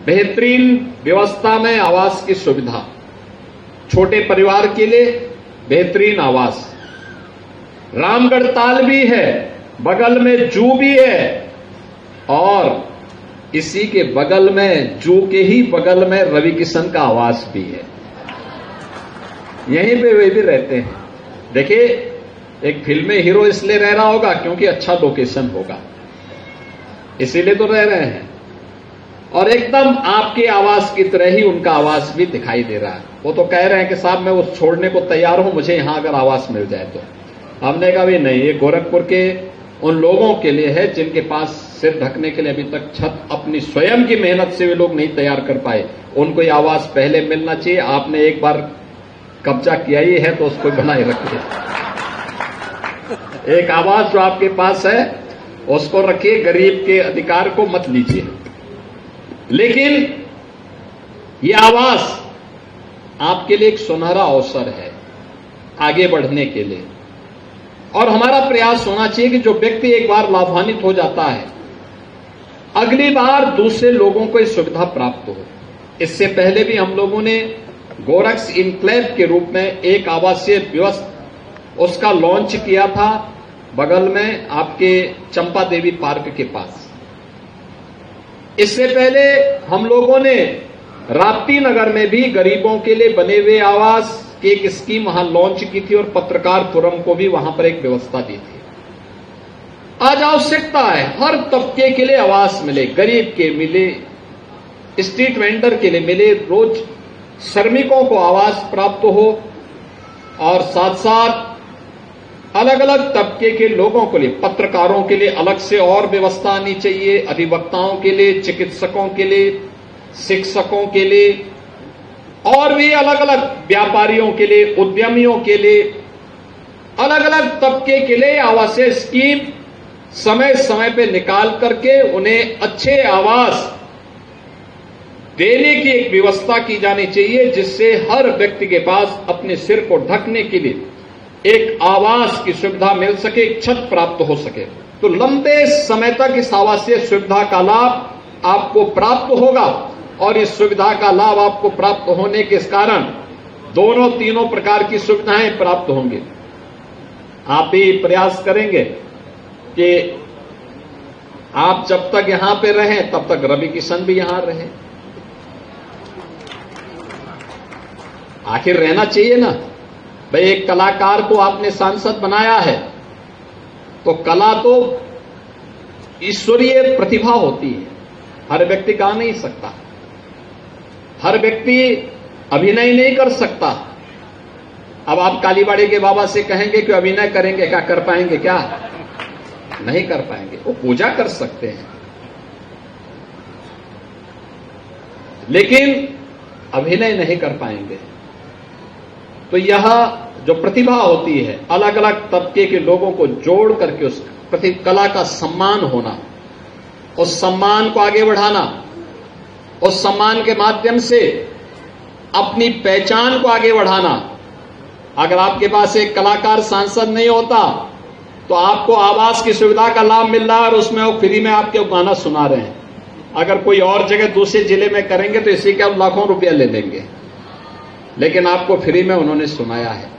बेहतरीन व्यवस्था में आवास की सुविधा, छोटे परिवार के लिए बेहतरीन आवास, रामगढ़ ताल भी है, बगल में जू भी है और इसी के बगल में, जू के ही बगल में रवि किशन का आवास भी है। यहीं पे वे भी रहते हैं। देखिए, एक फिल्म में हीरो इसलिए रह रहा होगा क्योंकि अच्छा लोकेशन होगा, इसीलिए तो रह रहे हैं। और एकदम आपके आवास की तरह ही उनका आवास भी दिखाई दे रहा है। वो तो कह रहे हैं कि साहब मैं वो छोड़ने को तैयार हूं, मुझे यहां अगर आवास मिल जाए तो। हमने कहा भी नहीं, ये गोरखपुर के उन लोगों के लिए है जिनके पास सिर ढकने के लिए अभी तक छत अपनी स्वयं की मेहनत से वे लोग नहीं तैयार कर पाए। उनको ये आवास पहले मिलना चाहिए। आपने एक बार कब्जा किया ही है तो उसको बनाए रखिए। एक आवास जो आपके पास है उसको रखिए, गरीब के अधिकार को मत लीजिए। लेकिन ये आवास आपके लिए एक सुनहरा अवसर है आगे बढ़ने के लिए। और हमारा प्रयास होना चाहिए कि जो व्यक्ति एक बार लाभान्वित हो जाता है, अगली बार दूसरे लोगों को ये सुविधा प्राप्त हो। इससे पहले भी हम लोगों ने गोरक्स इनक्लेव के रूप में एक आवासीय व्यवस्था उसका लॉन्च किया था, बगल में आपके चंपा देवी पार्क के पास। इससे पहले हम लोगों ने राप्ती नगर में भी गरीबों के लिए बने हुए आवास की एक स्कीम वहां लॉन्च की थी और पत्रकार फोरम को भी वहां पर एक व्यवस्था दी थी। आज आवश्यकता है हर तबके के लिए आवास मिले, गरीब के मिले, स्ट्रीट वेंडर के लिए मिले, रोज श्रमिकों को आवास प्राप्त हो और साथ साथ अलग अलग तबके के लोगों के लिए, पत्रकारों के लिए अलग से और व्यवस्था आनी चाहिए, अधिवक्ताओं के लिए, चिकित्सकों के लिए, शिक्षकों के लिए और भी अलग अलग व्यापारियों के लिए, उद्यमियों के लिए, अलग अलग तबके के लिए आवासीय स्कीम समय समय पे निकाल करके उन्हें अच्छे आवास देने की एक व्यवस्था की जानी चाहिए, जिससे हर व्यक्ति के पास अपने सिर को ढकने के लिए एक आवास की सुविधा मिल सके, एक छत प्राप्त हो सके। तो लंबे समय तक इस आवासीय सुविधा का लाभ आपको प्राप्त होगा और इस सुविधा का लाभ आपको प्राप्त होने के कारण दोनों तीनों प्रकार की सुविधाएं प्राप्त होंगी। आप भी प्रयास करेंगे कि आप जब तक यहां पे रहें तब तक रवि किशन भी यहां रहे। आखिर रहना चाहिए ना भाई। एक कलाकार को आपने सांसद बनाया है तो कला तो ईश्वरीय प्रतिभा होती है, हर व्यक्ति गा नहीं सकता, हर व्यक्ति अभिनय नहीं कर सकता। अब आप कालीबाड़ी के बाबा से कहेंगे कि अभिनय करेंगे, क्या कर पाएंगे? क्या नहीं कर पाएंगे। वो पूजा कर सकते हैं लेकिन अभिनय नहीं कर पाएंगे। तो यह जो प्रतिभा होती है, अलग अलग तबके के लोगों को जोड़ करके उस कला का सम्मान होना, उस सम्मान को आगे बढ़ाना, उस सम्मान के माध्यम से अपनी पहचान को आगे बढ़ाना। अगर आपके पास एक कलाकार सांसद नहीं होता तो आपको आवास की सुविधा का लाभ मिल रहा है और उसमें वो फ्री में आपके गाना सुना रहे हैं। अगर कोई और जगह दूसरे जिले में करेंगे तो इसी के लाखों रुपया ले लेंगे, लेकिन आपको फ्री में उन्होंने सुनाया है।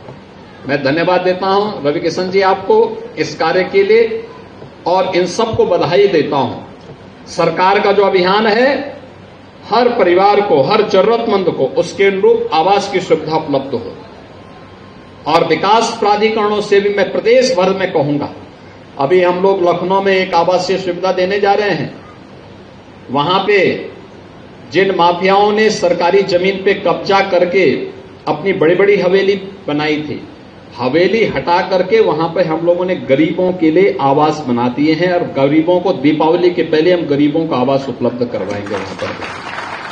मैं धन्यवाद देता हूं रवि किशन जी आपको इस कार्य के लिए और इन सबको बधाई देता हूं। सरकार का जो अभियान है, हर परिवार को, हर जरूरतमंद को उसके अनुरूप आवास की सुविधा उपलब्ध हो। और विकास प्राधिकरणों से भी मैं प्रदेश भर में कहूंगा, अभी हम लोग लखनऊ में एक आवासीय सुविधा देने जा रहे हैं। वहां पे जिन माफियाओं ने सरकारी जमीन पे कब्जा करके अपनी बड़ी बड़ी हवेली बनाई थी, हवेली हटा करके वहां पे हम लोगों ने गरीबों के लिए आवास बना दिए हैं और गरीबों को दीपावली के पहले हम गरीबों को आवास उपलब्ध करवाएंगे वहां पर।